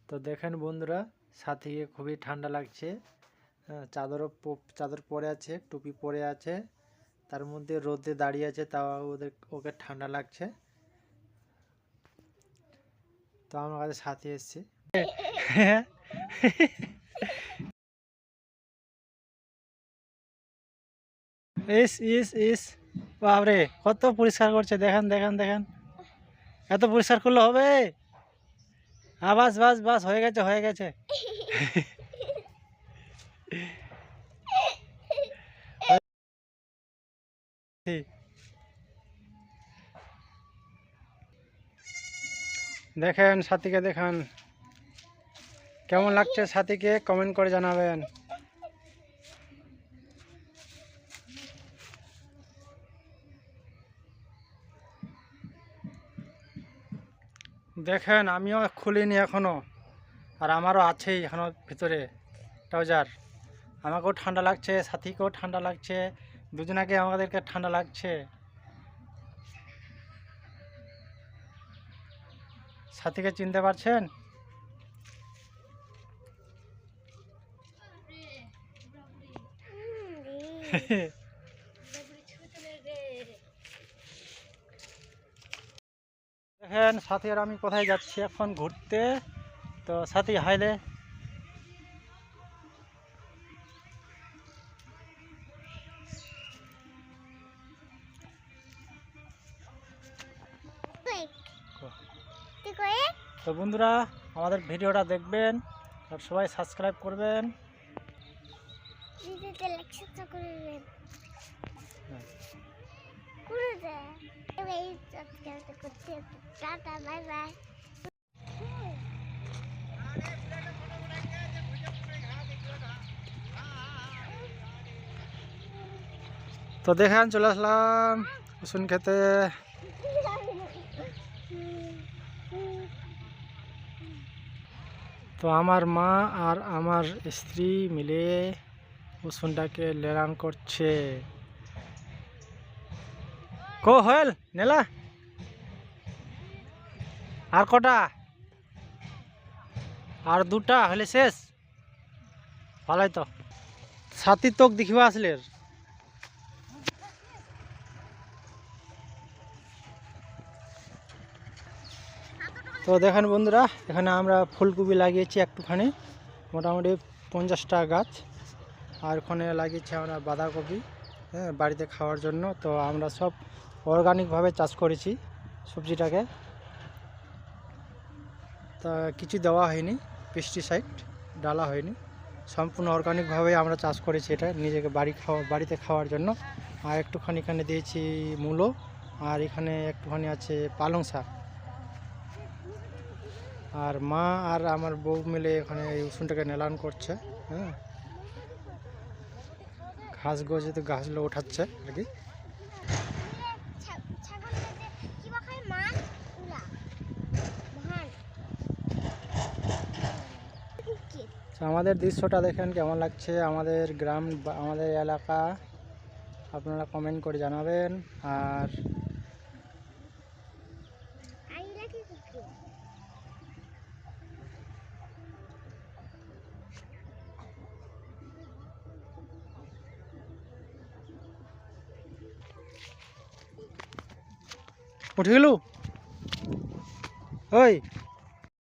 তো দেখেন বন্ধুরা, সাথীকে খুবই ঠান্ডা লাগছে। চাদর পরে আছে, টুপি পরে আছে, তার মধ্যে রোদে দাঁড়িয়ে আছে, তাও ওকে ঠান্ডা লাগছে। তো আমার কাছে সাথী এসছে। ইস ইস ইস, বাবরে কত পরিষ্কার করছে, দেখেন দেখেন দেখেন। এত পরিষ্কার করলে হবে? বাস বাস বাস, হয়ে গেছে হয়ে গেছে। দেখেন সাথীকে, দেখান কেমন লাগছে সাথীকে, কমেন্ট করে জানাবেন। দেখেন আমিও খুলিনি এখনো, আর আমারও আছেই এখনো ভিতরে ট্রাউজার। আমাকেও ঠান্ডা লাগছে, সাথীকেও ঠান্ডা লাগছে, দুজনাকে আমাদেরকে ঠান্ডা লাগছে। সাথীকে চিনতে পারছেন? দেখেন সাথী আর আমি কোথায় যাচ্ছি এখন ঘুরতে। তো সাথী হাইলে। তো বন্ধুরা, আমাদের ভিডিওটা দেখবেন আর সবাই সাবস্ক্রাইব করবেন। তো দেখেন চলে আসলাম রসুন খেতে। তো আমার মা আর আমার স্ত্রী মিলে রসুনটাকে লেরান করছে। কো হল নেলা আর কটা? আর দুটা হলে শেষ। ভালোই তো, সাথী তোক দেখিবা আসলে। তো দেখেন বন্ধুরা, এখানে আমরা ফুলকপি লাগিয়েছি একটুখানি, মোটামুটি 50টা গাছ। আর ওখানে লাগিয়েছি আমরা বাঁধাকপি, হ্যাঁ, বাড়িতে খাওয়ার জন্য। তো আমরা সব অর্গানিকভাবে চাষ করেছি সবজিটাকে। তা কিছু দেওয়া হয়নি, পেস্টিসাইড ডালা হয়নি, সম্পূর্ণ অর্গানিকভাবে আমরা চাষ করেছি এটা নিজেকে বাড়িতে খাওয়ার জন্য। আর একটুখানি এখানে দিয়েছি মূলো, আর এখানে একটুখানি আছে পালং শাক। আর মা আর আমার বউ মিলে এখানে এই রসুনটাকে নেলান করছে। হ্যাঁ, ঘাস গজে তো ঘাসগুলো ওঠাচ্ছে আর কি। আমাদের দৃশ্যটা দেখেন কেমন লাগছে, আমাদের গ্রাম বা আমাদের এলাকা, আপনারা কমেন্ট করে জানাবেন। আর উঠে গেল ওই